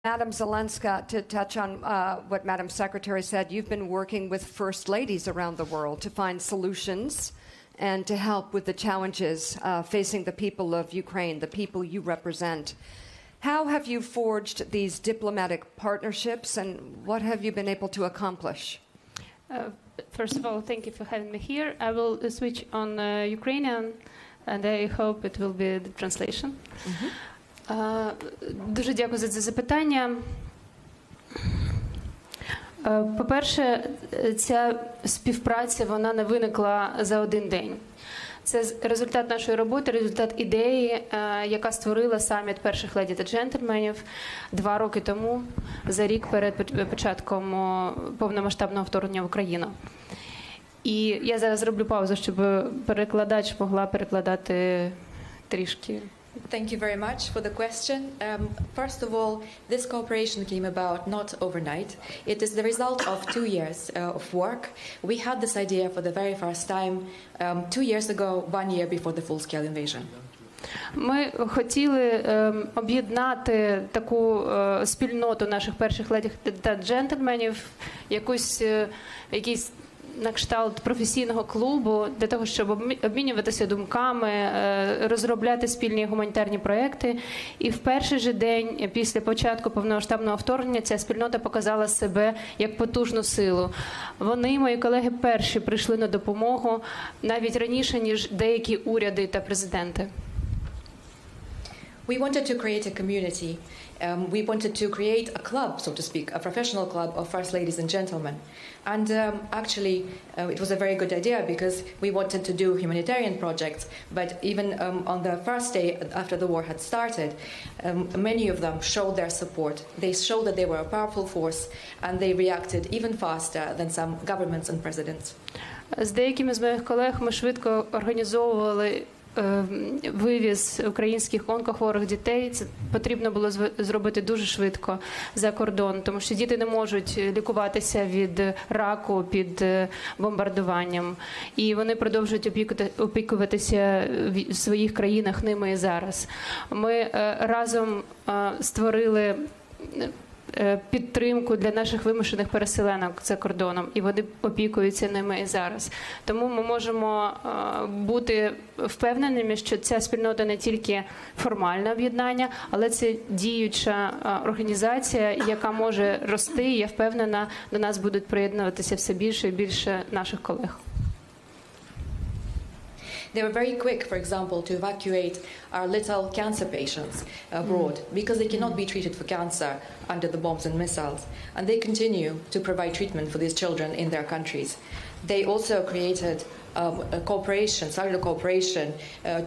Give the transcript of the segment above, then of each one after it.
Madam Zelenska, to touch on what Madam Secretary said, you've been working with First Ladies around the world to find solutions and to help with the challenges facing the people of Ukraine, the people you represent. How have you forged these diplomatic partnerships, and what have you been able to accomplish? First of all, thank you for having me here. I will switch on Ukrainian, and I hope it will be the translation. Дуже дякую за це запитання. По-перше, ця співпраця, вона не виникла за один день. Це результат нашої роботи, результат ідеї, яка створила саміт перших леді та джентльменів 2 роки тому, за рік перед початком повномасштабного вторгнення в Україну. І я зараз зроблю паузу, щоб перекладач могла перекладати трішки. Thank you very much for the question. First of all, this cooperation came about not overnight. It is the result of 2 years of work. We had this idea for the very first time 2 years ago, 1 year before the full-scale invasion. Ми хотіли об'єднати таку спільноту наших перших леді та джентльменів, якийсь на кшталт професійного клубу, для того, щоб обмінюватися думками, розробляти спільні гуманітарні проекти. І в перший же день після початку повномасштабного вторгнення ця спільнота показала себе як потужну силу. Вони, мої колеги, перші прийшли на допомогу навіть раніше, ніж деякі уряди та президенти. We wanted to create a community. We wanted to create a club, so to speak, a professional club of first ladies and gentlemen. And actually, it was a very good idea because we wanted to do humanitarian projects. But even on the first day after the war had started, many of them showed their support. They showed that they were a powerful force, and they reacted even faster than some governments and presidents. З деякими з моїх колег ми швидко організовували вивіз українських онкохворих дітей. Це потрібно було зробити дуже швидко за кордон, тому що діти не можуть лікуватися від раку під бомбардуванням. І вони продовжують опікуватися в своїх країнах ними і зараз. Ми разом створили підтримку для наших вимушених переселенок за кордоном, і вони опікуються ними і зараз. Тому ми можемо бути впевненими, що ця спільнота не тільки формальне об'єднання, але це діюча організація, яка може рости, і я впевнена, до нас будуть приєднуватися все більше і більше наших колег. They were very quick, for example, to evacuate our little cancer patients abroad because they cannot be treated for cancer under the bombs and missiles. And they continue to provide treatment for these children in their countries. They also created started a cooperation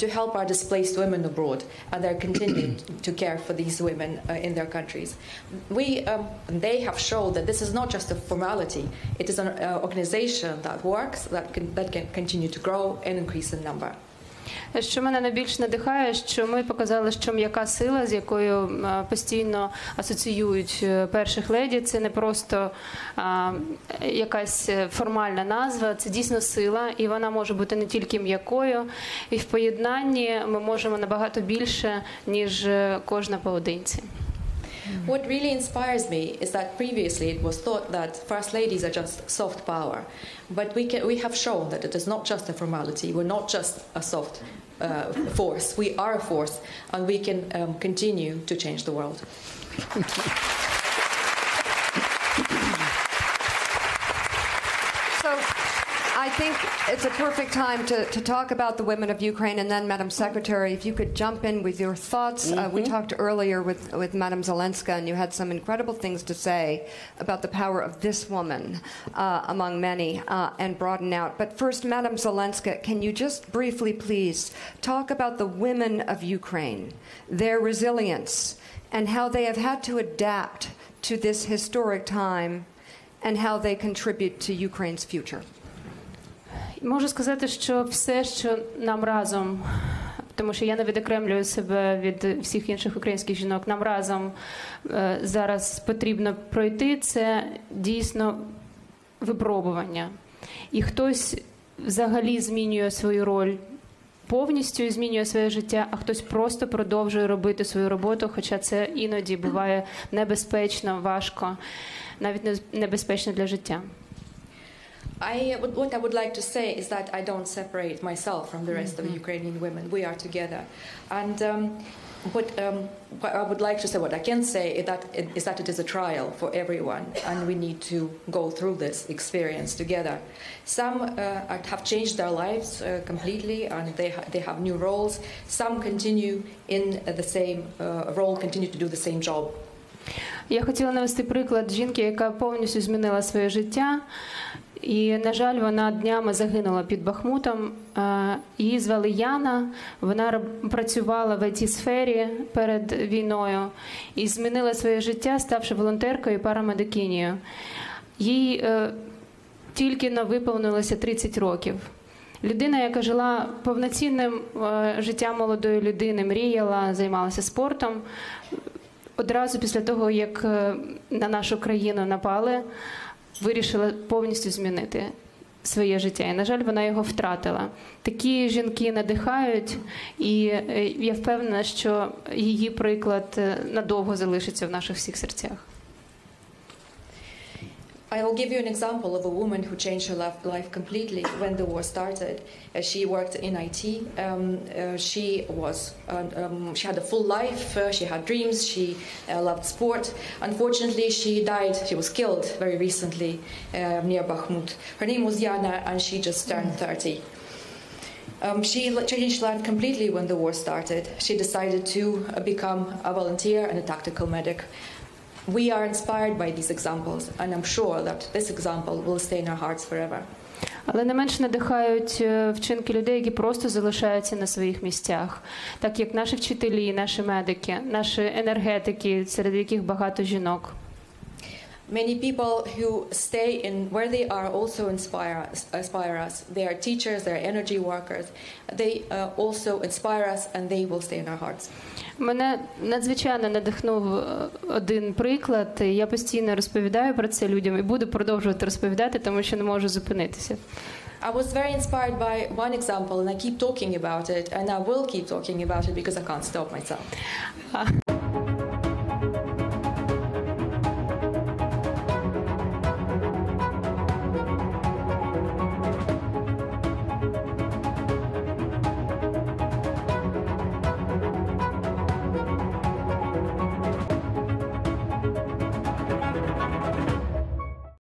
to help our displaced women abroad, and they're continuing to care for these women in their countries. They have shown that this is not just a formality. It is an organization that works, that can continue to grow and increase in number. Що мене найбільш надихає, що ми показали, що м'яка сила, з якою постійно асоціюють перших леді, це не просто якась формальна назва, це дійсно сила, і вона може бути не тільки м'якою, і в поєднанні ми можемо набагато більше, ніж кожна поодинці. What really inspires me is that previously it was thought that first ladies are just soft power, but we have shown that it is not just a formality. We're not just a soft force. We are a force, and we can continue to change the world. I think it's a perfect time to talk about the women of Ukraine, and then, Madam Secretary, if you could jump in with your thoughts. We talked earlier with Madam Zelenska, and you had some incredible things to say about the power of this woman, among many, and broaden out. But first, Madam Zelenska, can you just briefly, please, talk about the women of Ukraine, their resilience, and how they have had to adapt to this historic time, and how they contribute to Ukraine's future? Можу сказати, що все, що нам разом, тому що я не відокремлюю себе від всіх інших українських жінок, нам разом зараз потрібно пройти, це дійсно випробування. І хтось взагалі змінює свою роль повністю змінює своє життя, а хтось просто продовжує робити свою роботу, хоча це іноді буває небезпечно, важко, навіть небезпечно для життя. What I would like to say is that I don't separate myself from the rest of Ukrainian women. We are together. And what I would like to say, what I can say is that it is a trial for everyone, and we need to go through this experience together. Some have changed their lives completely, and they have new roles. Some continue in the same role, continue to do the same job. Я хотіла навести приклад жінки, яка повністю змінила своє життя. І, на жаль, вона днями загинула під Бахмутом. Її звали Яна, вона працювала в IT-сфері перед війною і змінила своє життя, ставши волонтеркою і парамедикинею. Їй тільки-но виповнилося 30 років. Людина, яка жила повноцінним життям молодої людини, мріяла, займалася спортом. Одразу після того, як на нашу країну напали, вирішила повністю змінити своє життя. І, на жаль, вона його втратила. Такі жінки надихають, і я впевнена, що її приклад надовго залишиться в наших всіх серцях. I will give you an example of a woman who changed her life completely when the war started. She worked in IT. She had a full life. She had dreams. She loved sport. Unfortunately, she died. She was killed very recently near Bakhmut. Her name was Yana, and she just turned 30. She changed life completely when the war started. She decided to become a volunteer and a tactical medic. We are inspired by these examples, and I'm sure that this example will stay in our hearts forever. Але не менш надихають вчинки людей, які просто залишаються на своїх місцях. Так як наші вчителі, наші медики, наші енергетики, серед яких багато жінок. Many people who stay in where they are also inspire us. They are teachers, they are energy workers. They also inspire us, and they will stay in our hearts. Мене надзвичайно надихнув один приклад. Я постійно розповідаю про це людям і буду продовжувати розповідати, тому що не можу зупинитися. I was very inspired by one example, and I keep talking about it, and I will keep talking about it because I can't stop myself.